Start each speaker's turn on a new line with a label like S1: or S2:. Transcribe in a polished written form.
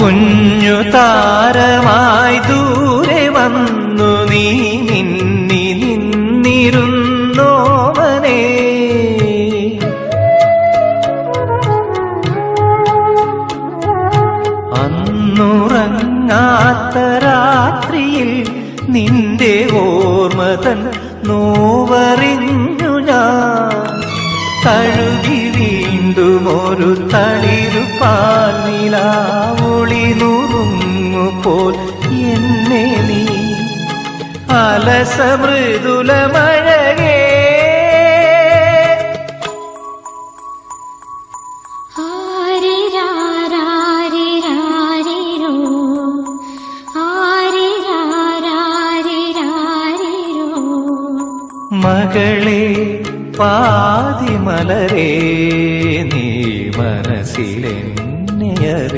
S1: കുഞ്ഞു താരമായി ദൂരെ വന്നു നീ മിന്നി നിന്നിരുന്നോമനേ. അന്നുറങ്ങാത്ത രാത്രിയിൽ നിന്റെ ഓർമ്മതൻ നോവറിഞ്ഞു ഞാൻ. തഴുകി വീണ്ടും ഒരു തളിരുപാൽ നിലാവൊളി നുറുങ്ങുപോൽ എന്നെ നീ. അലസ മൃദുലമഴകേ മകളെ പാതിമലരേ നീ മനസ്സിലെന്നെ അറിയ